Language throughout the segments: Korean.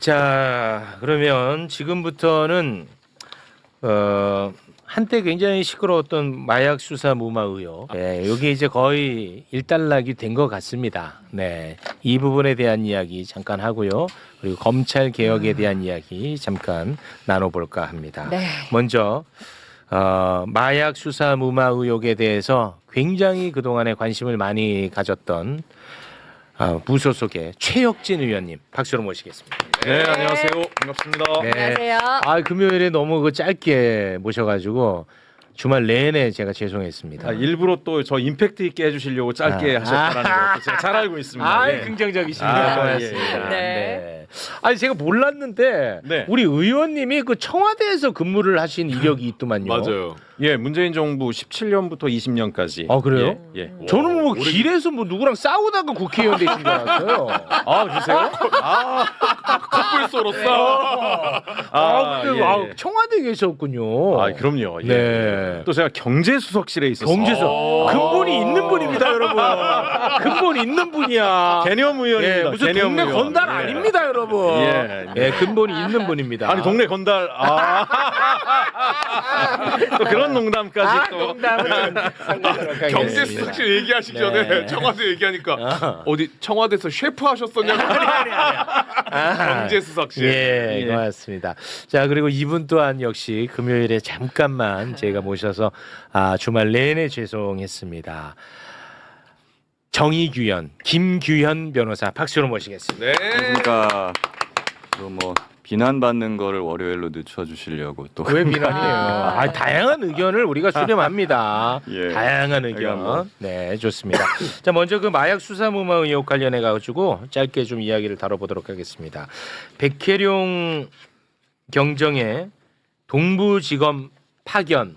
자, 그러면 지금부터는 한때 굉장히 시끄러웠던 마약 수사 무마 의혹. 네, 여기 이제 거의 일단락이 된 것 같습니다. 네, 이 부분에 대한 이야기 잠깐 하고요. 그리고 검찰 개혁에 대한 이야기 잠깐 나눠볼까 합니다. 네. 먼저 마약 수사 무마 의혹에 대해서 굉장히 그동안에 관심을 많이 가졌던 무소속의 최혁진 의원님 박수로 모시겠습니다. 네, 안녕하세요. 반갑습니다. 네. 안녕하세요. 금요일에 너무 짧게 모셔가지고 주말 내내 제가 죄송했습니다. 일부러 또 저 임팩트 있게 해주시려고 짧게 하셨다는 거 제가 잘 알고 있습니다. 예. 긍정적이십니다. 고맙습니다. 예, 예. 네. 아니 제가 몰랐는데 네. 우리 의원님이 그 청와대에서 근무를 하신 이력이 있더만요. 맞아요. 예, 문재인 정부 17년부터 20년까지. 아 그래요? 예. 예. 저는 뭐 길에서 뭐 누구랑 싸우다가 국회의원 되신 줄 알았어요. 아, 그러세요? 커플소로서 근데 예. 청와대에 계셨군요. 아, 그럼요. 예. 네. 또 제가 경제수석실에 있었어요. 경제서 근본이 있는 분입니다, 여러분. 근본이 있는 분이야. 개념 의원입니다. 예, 무슨 개념 동네 의원. 건달 예. 아닙니다, 여러분. 예. 예, 근본이 있는 분입니다. 아니 동네 건달. 또 그런 농담까지 또. 농담은 경제수석실 얘기하시기 전에 네. 청와대 얘기하니까 어디 청와대에서 셰프 하셨었냐고. 경제수석실. 예, 예. 고맙습니다. 자, 그리고 이분 또한 역시 금요일에 잠깐만 제가 모셔서 주말 내내 죄송했습니다. 정의규현, 김규현 변호사 박수로 모시겠습니다. 네. 그러니까 뭐 비난받는 거를 월요일로 늦춰주시려고 또 왜 비난이에요? 다양한 의견을 우리가 수렴합니다. 예. 다양한 그러니까 의견. 뭐. 네, 좋습니다. 자, 먼저 그 마약 수사 무마 의혹 관련해 가지고 짧게 좀 이야기를 다뤄보도록 하겠습니다. 백혜룡 경정의 동부지검 파견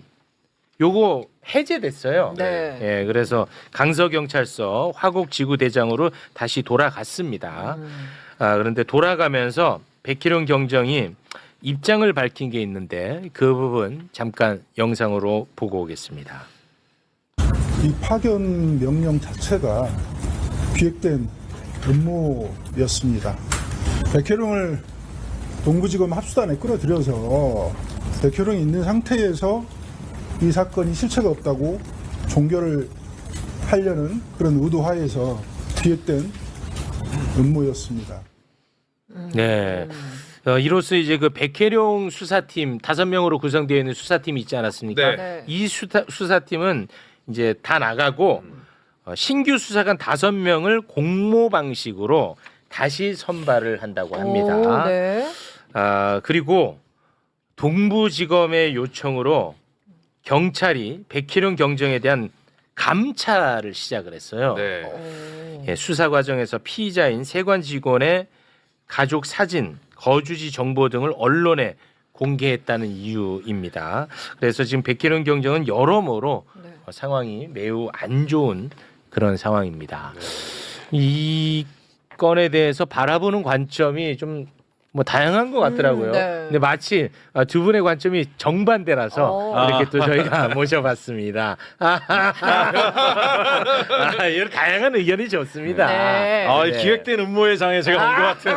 요거 해제됐어요. 네. 예, 그래서 강서경찰서 화곡지구대장으로 다시 돌아갔습니다. 그런데 돌아가면서 백희룡 경정이 입장을 밝힌 게 있는데 그 부분 잠깐 영상으로 보고 오겠습니다. 이 파견 명령 자체가 기획된 음모였습니다. 백혜룡을 동부지검 합수단에 끌어들여서 백혜룡이 있는 상태에서 이 사건이 실체가 없다고 종결을 하려는 그런 의도하에서 기획된 음모였습니다. 네. 이로써 이제 그 백혜룡 수사팀 5명으로 구성되어 있는 수사팀이 있지 않았습니까? 네. 네. 이 수사팀은 이제 다 나가고 신규 수사관 5명을 공모 방식으로 다시 선발을 한다고 합니다. 오, 네. 그리고 동부지검의 요청으로 경찰이 백희룡 경정에 대한 감찰을 시작을 했어요. 네. 예, 수사 과정에서 피의자인 세관 직원의 가족 사진, 거주지 정보 등을 언론에 공개했다는 이유입니다. 그래서 지금 백혜룡 경정은 여러모로 네. 상황이 매우 안 좋은 그런 상황입니다. 이 건에 대해서 바라보는 관점이 좀 뭐 다양한 것 같더라고요. 네. 근데 마치 두 분의 관점이 정반대라서 이렇게 또 저희가 모셔봤습니다. 이런 다양한 의견이 좋습니다. 네. 네. 기획된 음모의 장에 제가 온 것 같은.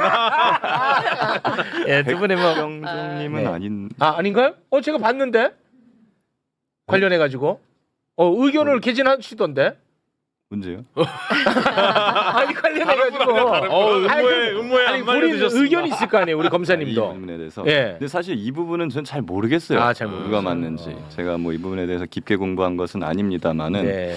예, 두 분의 뭐 경정님은 네. 아닌 아닌가요? 제가 봤는데 관련해 가지고 의견을 개진하시던데. 문제요? 아니 관련해 가지고 음모에 안 말려드셨습니다. 의견이 있을 거 아니에요, 우리 이 검사님도. 부분에 대해서. 예. 근데 사실 이 부분은 전 잘 모르겠어요. 잘 누가 모르겠어요. 맞는지. 제가 뭐 이 부분에 대해서 깊게 공부한 것은 아닙니다만은 네.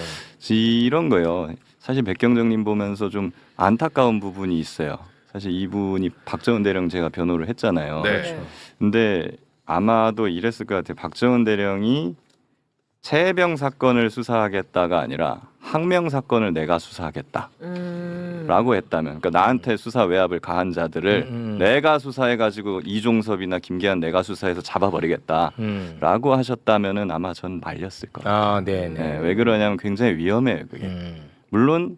이런 거요. 사실 백경정님 보면서 좀 안타까운 부분이 있어요. 사실 이분이 박정은 대령 제가 변호를 했잖아요. 네. 근데 아마도 이랬을 것 같아요. 박정은 대령이 최해병 사건을 수사하겠다가 아니라 항명 사건을 내가 수사하겠다라고 했다면, 그러니까 나한테 수사 외압을 가한 자들을 내가 수사해가지고 이종섭이나 김계한 내가 수사해서 잡아버리겠다라고 하셨다면은 아마 전 말렸을 거예요. 네네. 네, 왜 그러냐면 굉장히 위험해요. 그게 물론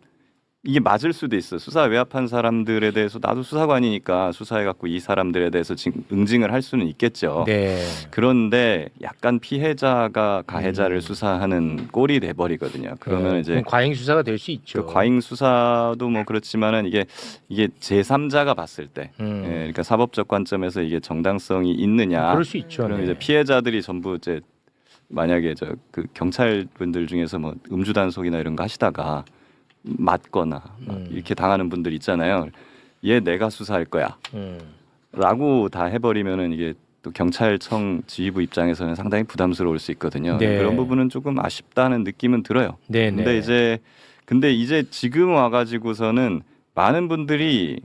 이게 맞을 수도 있어. 수사 외압한 사람들에 대해서 나도 수사관이니까 수사해갖고 이 사람들에 대해서 응징을 할 수는 있겠죠. 네. 그런데 약간 피해자가 가해자를 수사하는 꼴이 돼버리거든요. 그러면 이제 그럼 과잉 수사가 될 수 있죠. 그 과잉 수사도 뭐 그렇지만은 이게 제3자가 봤을 때, 예, 그러니까 사법적 관점에서 이게 정당성이 있느냐. 그럴 수 있죠. 그럼 네. 이제 피해자들이 전부 이제 만약에 그 경찰 분들 중에서 뭐 음주 단속이나 이런 거 하시다가 맞거나 막 이렇게 당하는 분들 있잖아요. 얘 내가 수사할 거야라고 다 해버리면은 이게 또 경찰청 지휘부 입장에서는 상당히 부담스러울 수 있거든요. 네. 그런 부분은 조금 아쉽다는 느낌은 들어요. 네, 네. 근데 이제 지금 와가지고서는 많은 분들이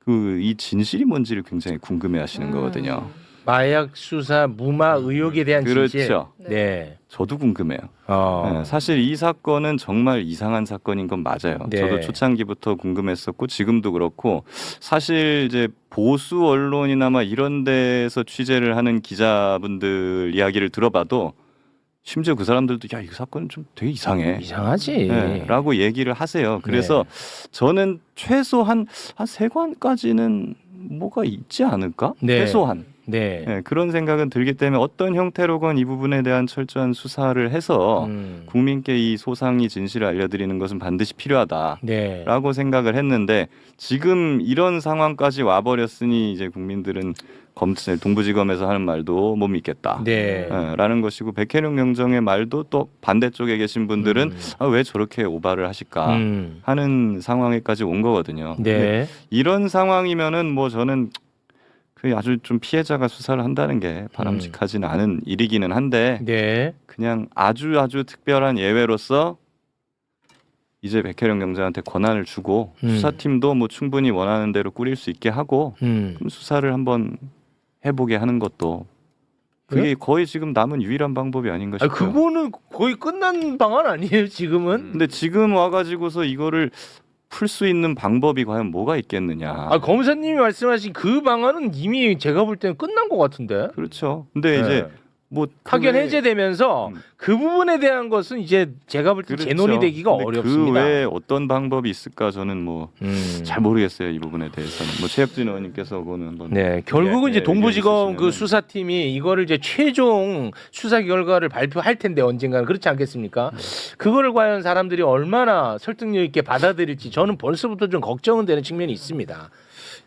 이 진실이 뭔지를 굉장히 궁금해하시는 거거든요. 마약 수사 무마 의혹에 대한 진실. 그렇죠. 네. 저도 궁금해요. 네, 사실 이 사건은 정말 이상한 사건인 건 맞아요. 네. 저도 초창기부터 궁금했었고 지금도 그렇고 사실 이제 보수 언론이나 막 이런 데서 취재를 하는 기자분들 이야기를 들어봐도 심지어 그 사람들도 야, 이 사건은 좀 되게 이상해. 이상하지. 네, 라고 얘기를 하세요. 그래서 저는 최소 한 3관까지는 뭐가 있지 않을까? 네. 최소한. 네. 네, 그런 생각은 들기 때문에 어떤 형태로건 이 부분에 대한 철저한 수사를 해서 국민께 이 소상이 진실을 알려드리는 것은 반드시 필요하다라고 네. 생각을 했는데 지금 이런 상황까지 와버렸으니 이제 국민들은 검찰 동부지검에서 하는 말도 못 믿겠다. 네. 라는 것이고 백혜룡 경정의 말도 또 반대쪽에 계신 분들은 왜 저렇게 오바를 하실까 하는 상황에까지 온 거거든요. 네. 이런 상황이면은 뭐 저는 그 아주 좀 피해자가 수사를 한다는 게 바람직하지는 않은 일이기는 한데 네. 그냥 아주 특별한 예외로서 이제 백혜령 경장한테 권한을 주고 수사팀도 뭐 충분히 원하는 대로 꾸릴 수 있게 하고 그럼 수사를 한번 해보게 하는 것도 그게 거의 지금 남은 유일한 방법이 아닌가 싶어요. 그거는 거의 끝난 방안 아니에요 지금은? 근데 지금 와가지고서 이거를 풀 수 있는 방법이 과연 뭐가 있겠느냐. 검사님이 말씀하신 그 방안은 이미 제가 볼 때는 끝난 것 같은데. 그렇죠. 근데 이제 뭐 파견 해제되면서 그 부분에 대한 것은 이제 제가 볼 때 그렇죠. 재논의되기가 근데 어렵습니다. 그 외에 어떤 방법이 있을까 저는 뭐 잘 모르겠어요. 이 부분에 대해서는. 뭐 최혁진 의원님께서 그거는 한번 네, 결국은 이제 동부지검 그 있으시면은. 수사팀이 이거를 이제 최종 수사 결과를 발표할 텐데 언젠가는 그렇지 않겠습니까? 그거를 과연 사람들이 얼마나 설득력 있게 받아들일지 저는 벌써부터 좀 걱정은 되는 측면이 있습니다.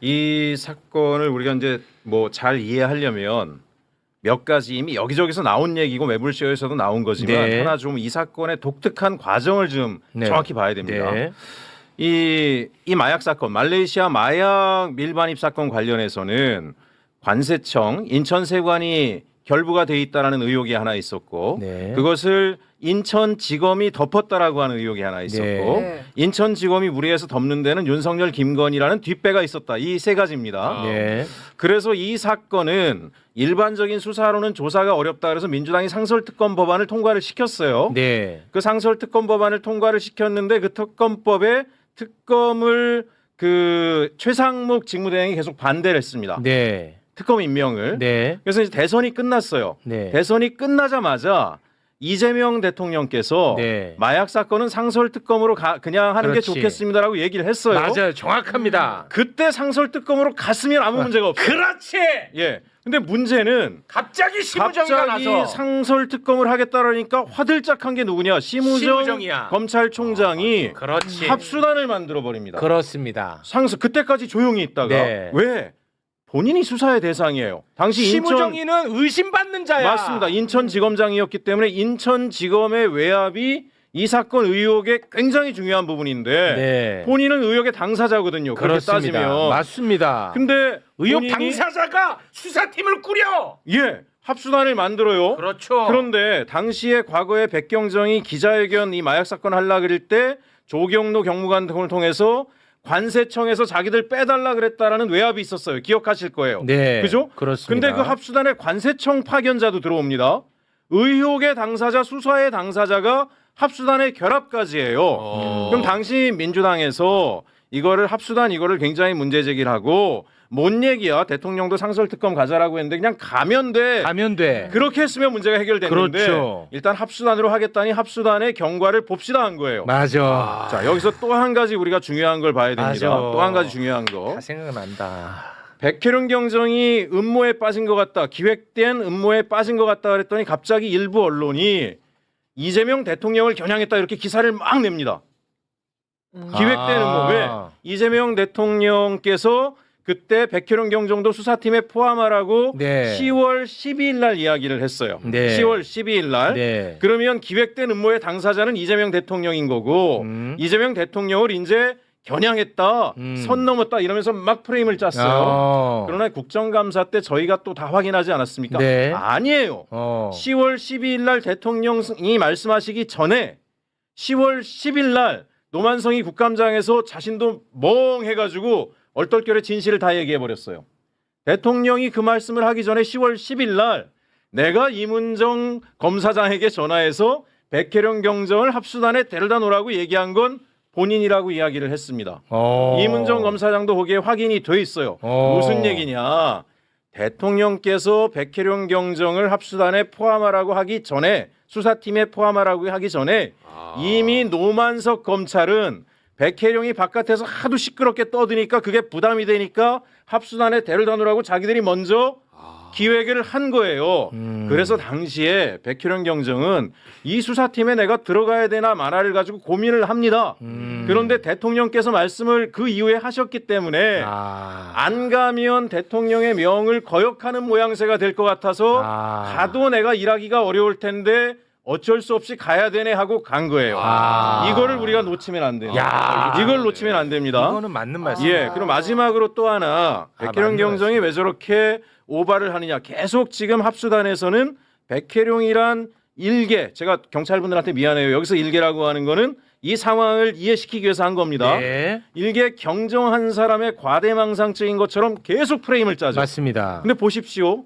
이 사건을 우리가 이제 뭐 잘 이해하려면 몇 가지 이미 여기저기서 나온 얘기고 매불쇼에서도 나온 거지만 네. 하나 좀 이 사건의 독특한 과정을 좀 네. 정확히 봐야 됩니다. 네. 이 마약 사건, 말레이시아 마약 밀반입 사건 관련해서는 관세청 인천세관이 결부가 돼 있다라는 의혹이 하나 있었고 네. 그것을 인천지검이 덮었다라고 하는 의혹이 하나 있었고 네. 인천지검이 무리해서 덮는 데는 윤석열, 김건희라는 뒷배가 있었다. 이 세 가지입니다. 네. 그래서 이 사건은 일반적인 수사로는 조사가 어렵다 그래서 민주당이 상설특검 법안을 통과를 시켰어요. 네. 그 상설특검 법안을 통과를 시켰는데 그 특검법에 특검을 그 최상목 직무대행이 계속 반대를 했습니다. 네. 특검 임명을. 네. 그래서 이제 대선이 끝났어요. 네. 대선이 끝나자마자 이재명 대통령께서 네. 마약 사건은 상설특검으로 그냥 하는 그렇지. 게 좋겠습니다라고 얘기를 했어요. 맞아요. 정확합니다. 그때 상설특검으로 갔으면 아무 문제가 없어요. 그렇지. 예. 근데 문제는 갑자기 심우정이가 갑자기 나서 상설특검을 하겠다라니까 화들짝한 게 누구냐? 심우정이야. 검찰총장이 그렇지. 합수단을 만들어 버립니다. 그렇습니다. 그때까지 조용히 있다가 네. 왜? 본인이 수사의 대상이에요. 당시 심우정이는 의심받는 자야. 맞습니다. 인천지검장이었기 때문에 인천지검의 외압이 이 사건 의혹의 굉장히 중요한 부분인데 네. 본인은 의혹의 당사자거든요. 그렇게 그렇습니다. 따지면. 맞습니다. 근데 의혹 본인이- 당사자가 수사팀을 꾸려. 예, 합수단을 만들어요. 그렇죠. 그런데 당시에 과거에 백경정이 기자회견 이 마약 사건 하려 그럴 때 조경로 경무관 등을 통해서 관세청에서 자기들 빼달라 그랬다라는 외압이 있었어요. 기억하실 거예요. 네. 그죠? 그렇습니다. 근데 그 합수단에 관세청 파견자도 들어옵니다. 의혹의 당사자, 수사의 당사자가 합수단의 결합까지 해요. 그럼 당시 민주당에서 이거를 합수단 이거를 굉장히 문제 제기를 하고 뭔 얘기야? 대통령도 상설특검 가자라고 했는데 그냥 가면 돼. 가면 돼. 그렇게 했으면 문제가 해결됐는데 그렇죠. 일단 합수단으로 하겠다니 합수단의 경과를 봅시다 한 거예요. 맞아. 자, 여기서 또 한 가지 우리가 중요한 걸 봐야 됩니다. 맞아. 또 한 가지 중요한 거. 다 생각난다. 백혜룡 경정이 음모에 빠진 것 같다. 기획된 음모에 빠진 것 같다 그랬더니 갑자기 일부 언론이 이재명 대통령을 겨냥했다 이렇게 기사를 막 냅니다. 기획된 음모. 왜? 이재명 대통령께서 그때 백혜룡 경정도 수사팀에 포함하라고 네. 10월 12일 날 이야기를 했어요. 네. 10월 12일 날. 네. 그러면 기획된 음모의 당사자는 이재명 대통령인 거고 이재명 대통령을 이제 겨냥했다, 선 넘었다 이러면서 막 프레임을 짰어요. 그러나 국정감사 때 저희가 또 다 확인하지 않았습니까? 네. 아니에요. 10월 12일 날 대통령이 말씀하시기 전에 10월 10일 날 노만성이 국감장에서 자신도 멍해가지고 얼떨결에 진실을 다 얘기해버렸어요. 대통령이 그 말씀을 하기 전에 10월 10일 날 내가 이문정 검사장에게 전화해서 백혜령 경정을 합수단에 데려다 놓으라고 얘기한 건 본인이라고 이야기를 했습니다. 이문정 검사장도 거기에 확인이 돼 있어요. 무슨 얘기냐? 대통령께서 백혜령 경정을 합수단에 포함하라고 하기 전에 수사팀에 포함하라고 하기 전에 이미 노만석 검찰은 백혜령이 바깥에서 하도 시끄럽게 떠드니까 그게 부담이 되니까 합수단에 데려다 놓으라고 자기들이 먼저 기획을 한 거예요. 그래서 당시에 백혜령 경정은 이 수사팀에 내가 들어가야 되나 마나를 가지고 고민을 합니다. 그런데 대통령께서 말씀을 그 이후에 하셨기 때문에 안 가면 대통령의 명을 거역하는 모양새가 될 것 같아서 가도 내가 일하기가 어려울 텐데 어쩔 수 없이 가야 되네 하고 간 거예요. 이거를 우리가 놓치면 안 돼요. 이걸 놓치면 안 됩니다. 이거는 맞는 말씀이에요. 예, 그리고 마지막으로 또 하나 백혜령 경정이 왜 저렇게 오바를 하느냐. 계속 지금 합수단에서는 백혜룡이란 일개, 제가 경찰분들한테 미안해요. 여기서 일개라고 하는 거는 이 상황을 이해시키기 위해서 한 겁니다. 네. 일개 경정한 사람의 과대망상증인 것처럼 계속 프레임을 짜죠. 맞습니다. 근데 보십시오.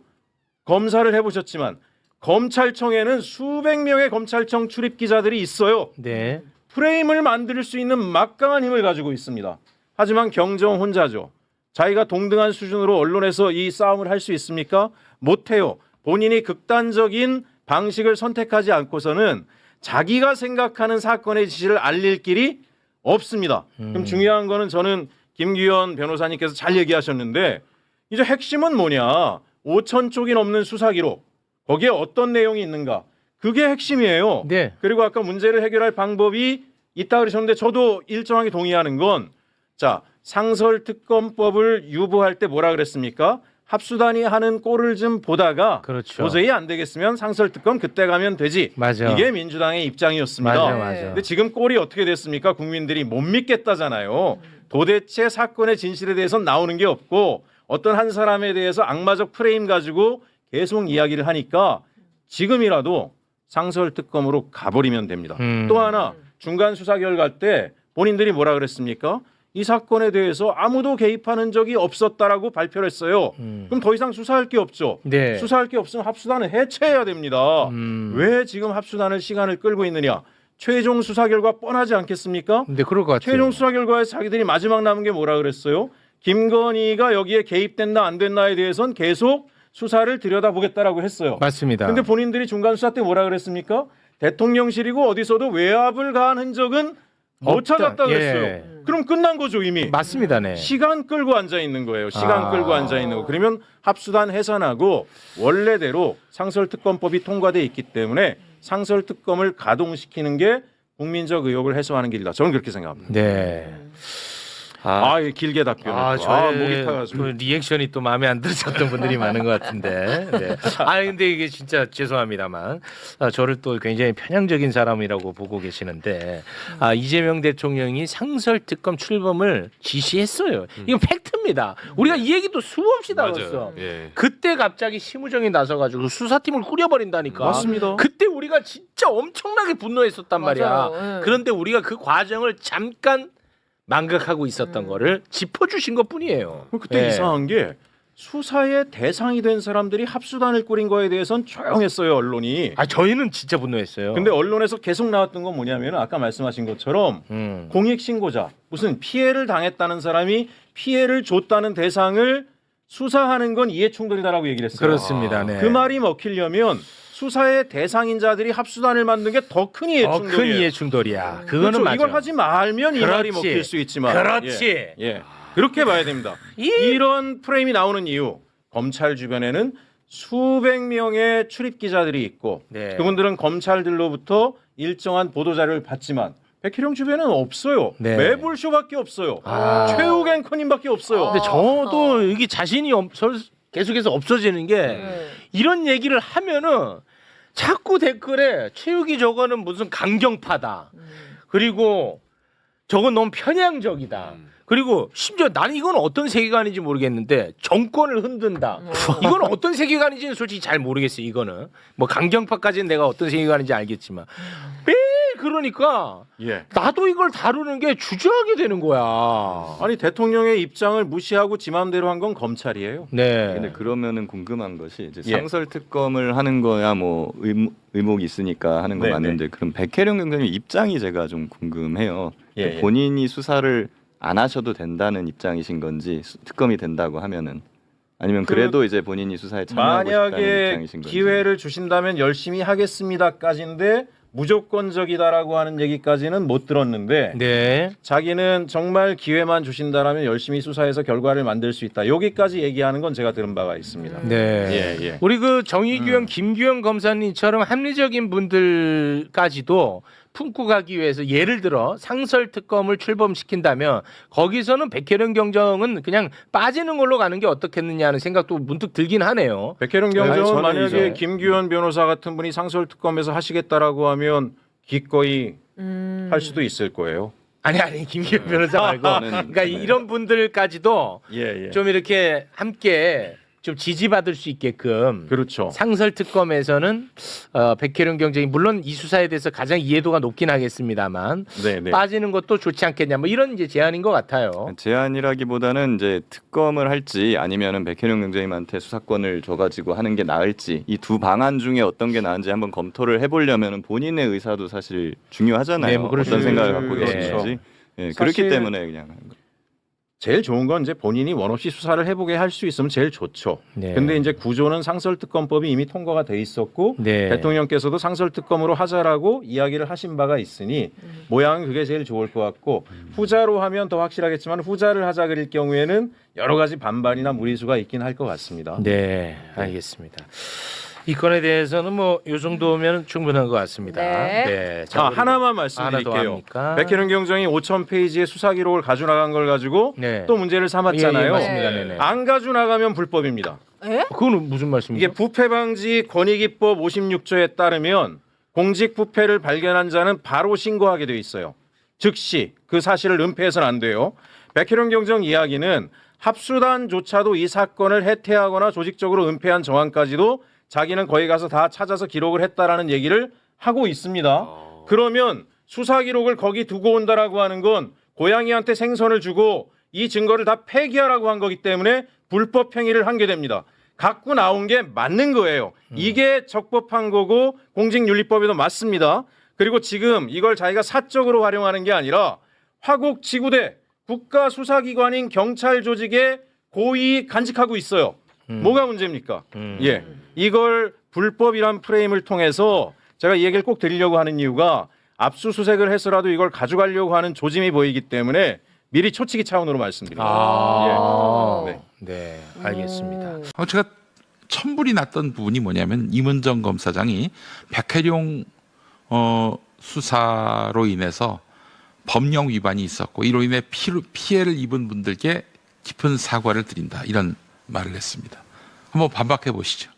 검사를 해보셨지만 검찰청에는 수백 명의 검찰청 출입 기자들이 있어요. 네. 프레임을 만들 수 있는 막강한 힘을 가지고 있습니다. 하지만 경정 혼자죠. 자기가 동등한 수준으로 언론에서 이 싸움을 할 수 있습니까? 못해요. 본인이 극단적인 방식을 선택하지 않고서는 자기가 생각하는 사건의 지시를 알릴 길이 없습니다. 그럼 중요한 거는 저는 김규현 변호사님께서 잘 얘기하셨는데 이제 핵심은 뭐냐. 5천 쪽이 넘는 수사 기록. 거기에 어떤 내용이 있는가. 그게 핵심이에요. 네. 그리고 아까 문제를 해결할 방법이 있다 그러셨는데 저도 일정하게 동의하는 건 자, 상설특검법을 유보할 때 뭐라 그랬습니까? 합수단이 하는 꼴을 좀 보다가 그렇죠. 도저히 안 되겠으면 상설특검 그때 가면 되지. 맞아. 이게 민주당의 입장이었습니다. 맞아. 근데 지금 꼴이 어떻게 됐습니까? 국민들이 못 믿겠다잖아요. 도대체 사건의 진실에 대해서 나오는 게 없고 어떤 한 사람에 대해서 악마적 프레임 가지고 계속 이야기를 하니까 지금이라도 상설특검으로 가버리면 됩니다. 또 하나 중간 수사 결과 때 본인들이 뭐라 그랬습니까? 이 사건에 대해서 아무도 개입하는 적이 없었다라고 발표를 했어요. 그럼 더 이상 수사할 게 없죠. 네. 수사할 게 없으면 합수단을 해체해야 됩니다. 왜 지금 합수단을 시간을 끌고 있느냐? 최종 수사 결과 뻔하지 않겠습니까? 근데 그럴 것 같아요. 최종 수사 결과에 자기들이 마지막 남은 게 뭐라 그랬어요? 김건희가 여기에 개입됐나 안 됐나에 대해서는 계속 수사를 들여다보겠다라고 했어요. 맞습니다. 근데 본인들이 중간 수사 때 뭐라 그랬습니까? 대통령실이고 어디서도 외압을 가한 흔적은 못 없다. 찾았다 그랬어요. 예. 그럼 끝난 거죠 이미. 맞습니다. 네. 시간 끌고 앉아 있는 거예요. 시간 끌고 앉아 있는 거. 그러면 합수단 해산하고 원래대로 상설특검법이 통과돼 있기 때문에 상설특검을 가동시키는 게 국민적 의혹을 해소하는 길이다. 저는 그렇게 생각합니다. 네. 예, 길게 답변을. 저의 목이 타가지고. 그 리액션이 또 마음에 안 드셨던 분들이 많은 것 같은데. 네. 근데 이게 진짜 죄송합니다만 저를 또 굉장히 편향적인 사람이라고 보고 계시는데 이재명 대통령이 상설특검 출범을 지시했어요. 이건 팩트입니다. 우리가 이 얘기도 수없이 다뤘어. 예. 그때 갑자기 심우정이 나서가지고 수사팀을 꾸려버린다니까. 맞습니다. 그때 우리가 진짜 엄청나게 분노했었단 말이야. 맞아요. 그런데 우리가 그 과정을 잠깐 망각하고 있었던 거를 짚어주신 것뿐이에요. 그때 예. 이상한 게 수사의 대상이 된 사람들이 합수단을 꾸린 거에 대해서는 조용했어요, 언론이. 아 저희는 진짜 분노했어요. 근데 언론에서 계속 나왔던 건 뭐냐면 아까 말씀하신 것처럼 공익 신고자, 무슨 피해를 당했다는 사람이 피해를 줬다는 대상을 수사하는 건 이해 충돌이다라고 얘기를 했어요. 그렇습니다. 네. 그 말이 먹히려면 수사의 대상인 자들이 합수단을 만든 게 더 큰 이해 충돌이에요. 큰 이해 충돌이야. 그거는 그렇죠. 맞아. 이걸 하지 말면 이 말이 그렇지. 먹힐 수 있지만 그렇지. 예. 그렇게 봐야 됩니다. 이런 프레임이 나오는 이유, 검찰 주변에는 수백 명의 출입 기자들이 있고 네. 그분들은 검찰들로부터 일정한 보도 자료를 받지만 백혜령 주변에는 없어요. 네. 매불쇼밖에 없어요. 아. 최욱 앵커님밖에 없어요. 근데 저도 이게 자신이 계속해서 없어지는 게 이런 얘기를 하면은 자꾸 댓글에 최욱이 저거는 무슨 강경파다. 그리고 저건 너무 편향적이다. 그리고 심지어 나는 이건 어떤 세계관인지 모르겠는데 정권을 흔든다. 이건 어떤 세계관인지는 솔직히 잘 모르겠어요. 이거는 뭐 강경파까지는 내가 어떤 세계관인지 알겠지만 매일 그러니까 예. 나도 이걸 다루는 게 주저하게 되는 거야. 아니 대통령의 입장을 무시하고 지 마음대로 한 건 검찰이에요. 네. 근데 그러면은 궁금한 것이 이제 예. 상설 특검을 하는 거야 뭐 의목이 있으니까 하는 거 네, 맞는데 그럼 백혜령 경장님 입장이 제가 좀 궁금해요. 예. 본인이 수사를 안 하셔도 된다는 입장이신 건지 특검이 된다고 하면은 아니면 그래도 이제 본인이 수사에 참여하고 싶다는 만약에 입장이신 건지. 기회를 주신다면 열심히 하겠습니다까지인데 무조건적이다라고 하는 얘기까지는 못 들었는데 네. 자기는 정말 기회만 주신다라면 열심히 수사해서 결과를 만들 수 있다. 여기까지 얘기하는 건 제가 들은 바가 있습니다. 네. 예, 예. 우리 그 정의규영, 김규영 검사님처럼 합리적인 분들까지도 품고 가기 위해서 예를 들어 상설 특검을 출범시킨다면 거기서는 백혜령 경정은 그냥 빠지는 걸로 가는 게 어떻겠느냐 하는 생각도 문득 들긴 하네요. 백혜령 아니, 경정은 저는 만약에 이제- 김규현 변호사 같은 분이 상설 특검에서 하시겠다라고 하면 기꺼이 할 수도 있을 거예요. 아니 김규영 변호사 말고 그러니까 이런 분들까지도 예, 예. 좀 이렇게 함께 좀 지지받을 수 있게끔 그렇죠. 상설 특검에서는 백혜령 경정이 물론 이 수사에 대해서 가장 이해도가 높긴 하겠습니다만 네, 네. 빠지는 것도 좋지 않겠냐 뭐 이런 이제 제안인 것 같아요. 제안이라기보다는 이제 특검을 할지 아니면은 백혜령 경장님한테 수사권을 줘가지고 하는 게 나을지 이 두 방안 중에 어떤 게 나은지 한번 검토를 해보려면은 본인의 의사도 사실 중요하잖아요. 네, 뭐 그럴 어떤 수 생각을 있죠. 갖고 네. 계시는지. 예, 사실- 그렇기 때문에 그냥 하는 거예요. 제일 좋은 건 이제 본인이 원 없이 수사를 해보게 할 수 있으면 제일 좋죠. 네. 근데 이제 구조는 상설특검법이 이미 통과가 돼 있었고 네. 대통령께서도 상설특검으로 하자라고 이야기를 하신 바가 있으니 모양은 그게 제일 좋을 것 같고 후자로 하면 더 확실하겠지만 후자를 하자 그릴 경우에는 여러 가지 반발이나 무리수가 있긴 할 것 같습니다. 네, 알겠습니다. 이 건에 대해서는 뭐 이 정도면 충분한 것 같습니다. 네. 자, 아, 우리 하나만 하나 더 말씀드릴게요. 합니까? 백혜령 경정이 5,000페이지의 수사 기록을 가져나간 걸 가지고 네. 또 문제를 삼았잖아요. 예, 예, 맞습니다. 네. 네네. 안 가져나가면 불법입니다. 에? 그건 무슨 말씀이죠? 이게 부패방지 권익위법 56조에 따르면 공직 부패를 발견한 자는 바로 신고하게 돼 있어요. 즉시 그 사실을 은폐해서는 안 돼요. 백혜령 경정 이야기는 합수단조차도 이 사건을 해태하거나 조직적으로 은폐한 정황까지도 자기는 거기 가서 다 찾아서 기록을 했다라는 얘기를 하고 있습니다. 그러면 수사 기록을 거기 두고 온다라고 하는 건 고양이한테 생선을 주고 이 증거를 다 폐기하라고 한 거기 때문에 불법 행위를 한 게 됩니다. 갖고 나온 게 맞는 거예요. 이게 적법한 거고 공직윤리법에도 맞습니다. 그리고 지금 이걸 자기가 사적으로 활용하는 게 아니라 화곡 지구대 국가수사기관인 경찰 조직에 고의 간직하고 있어요. 뭐가 문제입니까? 예, 이걸 불법이란 프레임을 통해서 제가 이 얘기를 꼭 드리려고 하는 이유가 압수수색을 해서라도 이걸 가져가려고 하는 조짐이 보이기 때문에 미리 초치기 차원으로 말씀드립니다. 아, 예. 네, 알겠습니다. 제가 천불이 났던 부분이 뭐냐면 임은정 검사장이 백혜룡 수사로 인해서 법령 위반이 있었고 이로 인해 피해를 입은 분들께 깊은 사과를 드린다 이런 말을 했습니다. 한번 반박해 보시죠.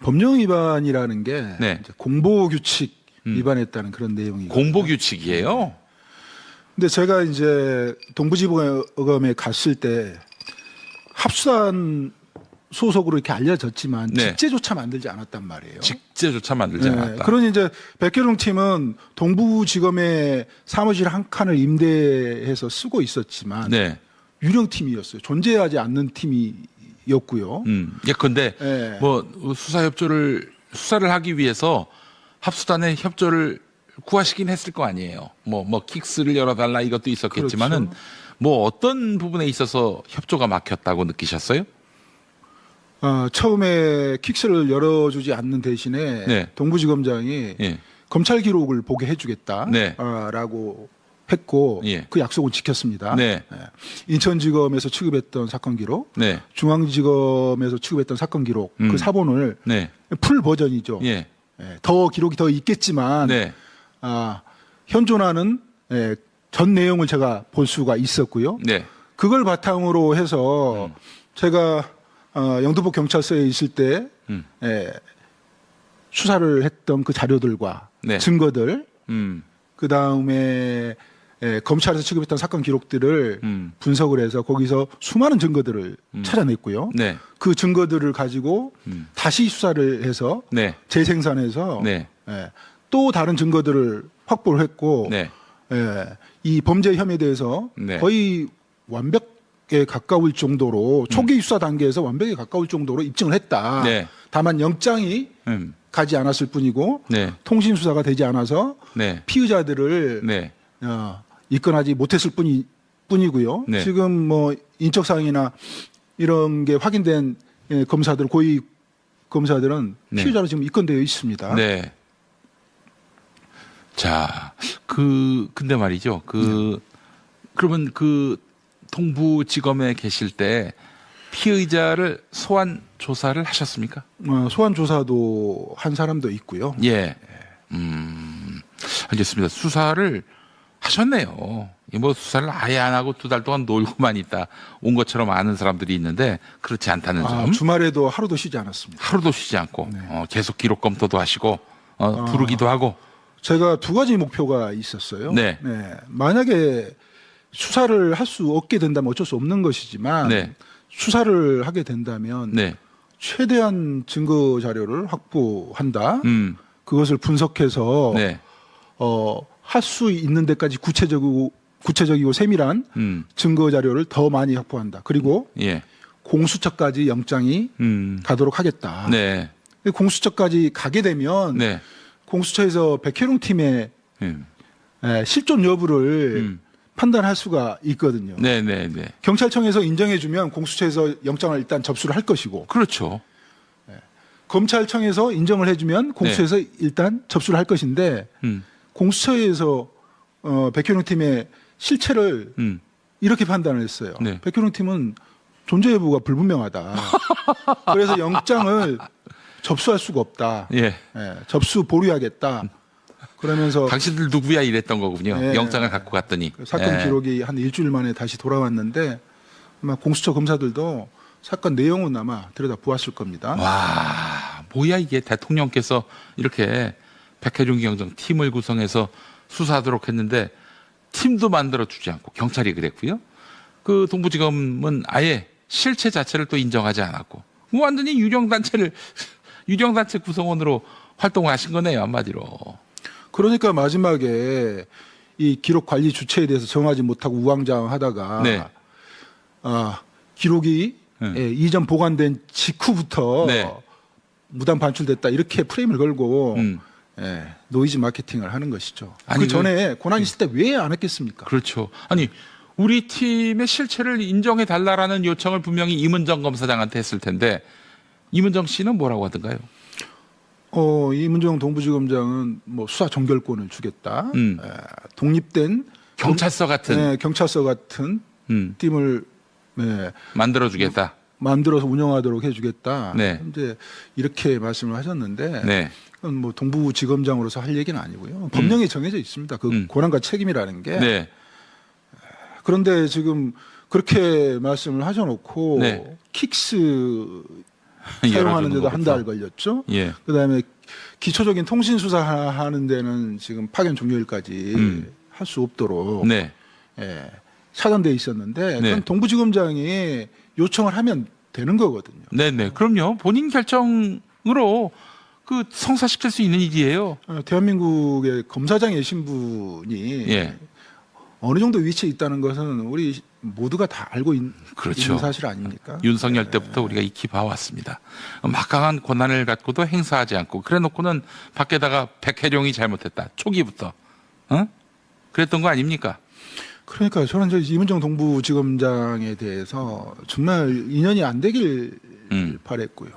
법령 위반이라는 게 네. 이제 공보 규칙 위반했다는 그런 내용이고. 공보 규칙이에요. 근데 제가 이제 동부지검에 갔을 때 합수단 소속으로 이렇게 알려졌지만 네. 직제조차 만들지 않았단 말이에요. 직제조차 만들지 않았다. 그러니 이제 백혜룡 팀은 동부지검에 사무실 한 칸을 임대해서 쓰고 있었지만 네. 유령팀이었어요. 존재하지 않는 팀이 협조였고요. 예, 근데 예. 뭐 수사를 하기 위해서 합수단의 협조를 구하시긴 했을 거 아니에요. 뭐 킥스를 열어달라 이것도 있었겠지만은 그렇죠. 뭐 어떤 부분에 있어서 협조가 막혔다고 느끼셨어요? 처음에 킥스를 열어주지 않는 대신에 네. 동부지검장이 예. 검찰 기록을 보게 해주겠다. 네. 라고 했고 예. 그 약속은 지켰습니다. 네. 예. 인천지검에서 취급했던 사건 기록, 네. 중앙지검에서 취급했던 사건 기록 그 사본을 네. 풀 버전이죠. 예. 예, 더 기록이 더 있겠지만 네. 현존하는 전 내용을 제가 볼 수가 있었고요. 네. 그걸 바탕으로 해서 제가 영등포 경찰서에 있을 때 수사를 했던 그 자료들과 네. 증거들, 그 다음에 검찰에서 취급했던 사건 기록들을 분석을 해서 거기서 수많은 증거들을 찾아냈고요. 네. 그 증거들을 가지고 다시 수사를 해서 네. 재생산해서 네. 또 다른 증거들을 확보를 했고 네. 이 범죄 혐의에 대해서 네. 거의 완벽에 가까울 정도로 초기 수사 단계에서 완벽에 가까울 정도로 입증을 했다. 네. 다만 영장이 음. 가지 않았을 뿐이고 네. 통신 수사가 되지 않아서 네. 피의자들을 네. 입건하지 못했을 뿐이고요. 네. 지금 뭐 인적 사항이나 이런 게 확인된 검사들 고위 검사들은 네. 피의자로 지금 입건되어 있습니다. 네. 자, 근데 말이죠. 그러면 동부지검에 계실 때 피의자를 소환 조사를 하셨습니까? 소환 조사도 한 사람도 있고요. 예. 알겠습니다. 수사를 하셨네요. 뭐 수사를 아예 안 하고 2달 동안 놀고만 있다 온 것처럼 아는 사람들이 있는데 그렇지 않다는 점. 주말에도 하루도 쉬지 않았습니다. 하루도 쉬지 않고 계속 기록 검토도 하시고 부르기도 하고. 제가 2가지 목표가 있었어요. 네. 만약에 수사를 할 수 없게 된다면 어쩔 수 없는 것이지만 네. 수사를 하게 된다면 네. 최대한 증거 자료를 확보한다. 음. 그것을 분석해서 네. 할 수 있는 데까지 구체적이고 세밀한 증거 자료를 더 많이 확보한다. 그리고 예. 공수처까지 영장이 가도록 하겠다. 네. 공수처까지 가게 되면 네. 공수처에서 백혜룡 팀의 실존 여부를 판단할 수가 있거든요. 네, 네, 네. 경찰청에서 인정해주면 공수처에서 영장을 일단 접수를 할 것이고 그렇죠. 검찰청에서 인정을 해주면 공수처에서 일단 접수를 할 것인데 공수처에서 백혜룡 팀의 실체를 이렇게 판단을 했어요. 네. 백혜룡 팀은 존재 여부가 불분명하다. 그래서 영장을 접수할 수가 없다. 예. 접수 보류하겠다. 그러면서 당신들 누구야 이랬던 거군요. 네. 영장을 갖고 갔더니. 그 사건 예. 기록이 한 일주일 만에 다시 돌아왔는데 아마 공수처 검사들도 사건 내용은 아마 들여다 보았을 겁니다. 와, 뭐야 이게 대통령께서 이렇게 백혜룡 경정 팀을 구성해서 수사하도록 했는데 팀도 만들어 주지 않고 경찰이 그랬고요. 그 동부지검은 아예 실체 자체를 또 인정하지 않았고 완전히 유령단체 구성원으로 활동하신 거네요 한마디로. 그러니까 마지막에 이 기록 관리 주체에 대해서 정하지 못하고 우왕좌왕하다가 네. 기록이 이전 보관된 직후부터 네. 무단 반출됐다 이렇게 프레임을 걸고 음. 노이즈 마케팅을 하는 것이죠. 아니, 그 전에 고난이 있을 때 왜 안 했겠습니까? 그렇죠. 아니 우리 팀의 실체를 인정해 달라라는 요청을 분명히 임은정 검사장한테 했을 텐데 임은정 씨는 뭐라고 하던가요? 이문정 동부지검장은 뭐 수사 종결권을 주겠다. 독립된 경찰서 같은 경찰서 같은 팀을 만들어주겠다. 만들어서 운영하도록 해주겠다. 네. 이제 이렇게 말씀을 하셨는데 네. 그건 뭐 동부지검장으로서 할 얘기는 아니고요. 법령에 정해져 있습니다. 그 권한과 책임이라는 게. 네. 그런데 지금 그렇게 말씀을 하셔놓고 네. 킥스 열어주는 사용하는데도 한 달 것부터. 걸렸죠. 예. 그다음에 기초적인 통신 수사하는 데는 지금 파견 종료일까지 할 수 없도록 네. 차단돼 있었는데 네. 그건 동부지검장이 요청을 하면 되는 거거든요. 네네. 그럼요. 본인 결정으로 그 성사시킬 수 있는 일이에요. 대한민국의 검사장의 신분이 예. 어느 정도 위치에 있다는 것은 우리 모두가 다 알고 그렇죠. 있는 사실 아닙니까? 윤석열 때부터 우리가 익히 봐왔습니다. 막강한 권한을 갖고도 행사하지 않고 그래놓고는 밖에다가 백혜룡이 잘못했다. 초기부터. 그랬던 거 아닙니까? 그러니까 저는 이문정 동부지검장에 대해서 정말 인연이 안 되길 바랬고요.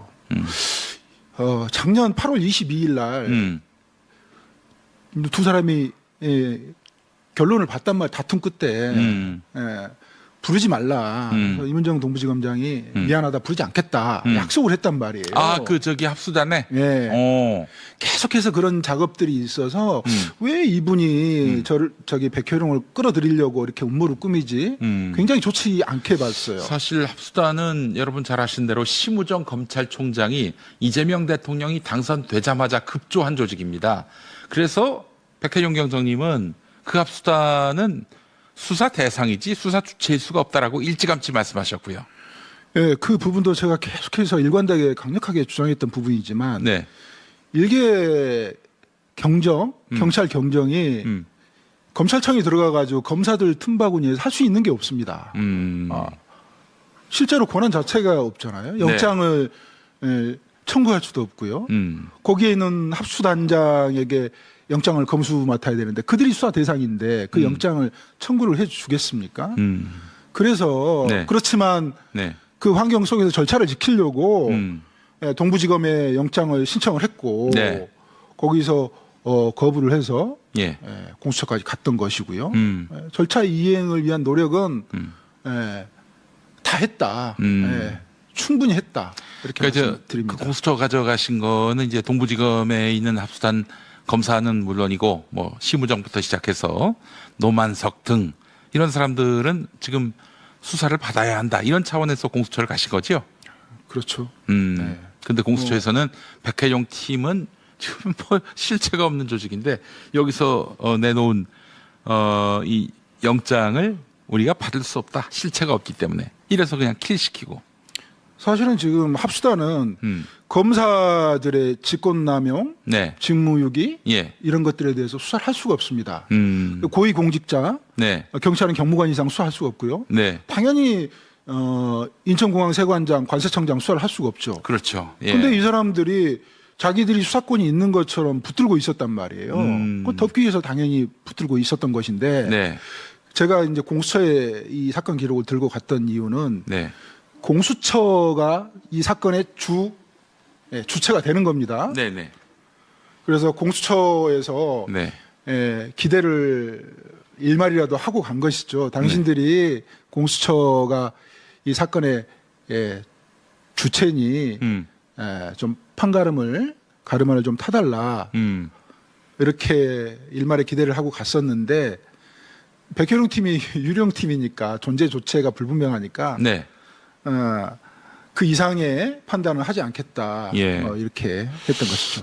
작년 8월 22일 날 두 사람이 결론을 봤단 말 다툼 끝에 부르지 말라. 그래서 이문정 동부지검장이 미안하다 부르지 않겠다 약속을 했단 말이에요. 저기 합수단에. 네. 계속해서 그런 작업들이 있어서 왜 이분이 저기 백혜룡을 끌어들이려고 이렇게 음모를 꾸미지 굉장히 좋지 않게 봤어요. 사실 합수단은 여러분 잘 아시는 대로 심우정 검찰총장이 이재명 대통령이 당선되자마자 급조한 조직입니다. 그래서 백혜룡 경정님은 그 합수단은 수사 대상이지 수사 주체일 수가 없다라고 일찌감치 말씀하셨고요. 네, 그 부분도 제가 계속해서 일관되게 강력하게 주장했던 부분이지만 네. 일개 경찰 경정이 검찰청에 들어가가지고 검사들 틈바구니에 할 수 있는 게 없습니다. 실제로 권한 자체가 없잖아요. 영장을 청구할 수도 없고요. 거기에 있는 합수단장에게 영장을 검수 맡아야 되는데 그들이 수사 대상인데 그 영장을 청구를 해주겠습니까? 그래서 네. 그렇지만 네. 그 환경 속에서 절차를 지키려고 동부지검에 영장을 신청을 했고 네. 거기서 거부를 해서 예. 공수처까지 갔던 것이고요. 절차 이행을 위한 노력은 다 했다. 충분히 했다. 이렇게 그러니까 말씀드립니다. 그 공수처 가져가신 거는 이제 동부지검에 있는 합수단 검사는 물론이고 뭐 심우정부터 시작해서 노만석 등 이런 사람들은 지금 수사를 받아야 한다 이런 차원에서 공수처를 가신 거죠. 그렇죠. 근데 공수처에서는 백혜룡 팀은 지금 뭐 실체가 없는 조직인데 여기서 내놓은 이 영장을 우리가 받을 수 없다. 실체가 없기 때문에 이래서 그냥 킬시키고. 사실은 지금 합수단은 검사들의 직권남용, 네. 직무유기 예. 이런 것들에 대해서 수사를 할 수가 없습니다. 음. 고위공직자, 네. 경찰은 경무관 이상 수사할 수가 없고요. 네. 당연히 인천공항 세관장, 관세청장 수사를 할 수가 없죠. 그렇죠. 예. 그런데 이 사람들이 자기들이 수사권이 있는 것처럼 붙들고 있었단 말이에요. 그 덮기 위해서 당연히 붙들고 있었던 것인데 네. 제가 이제 공수처에 이 사건 기록을 들고 갔던 이유는 네. 공수처가 이 사건의 주체가 되는 겁니다. 네. 네. 그래서 공수처에서 네. 기대를 일말이라도 하고 간 것이죠. 당신들이 공수처가 이 사건의 주체니 좀 가르마를 좀 타달라 이렇게 일말의 기대를 하고 갔었는데 백혜룡 팀이 유령 팀이니까 존재 조체가 불분명하니까 네. 그 이상의 판단을 하지 않겠다 예. 이렇게 했던 것이죠.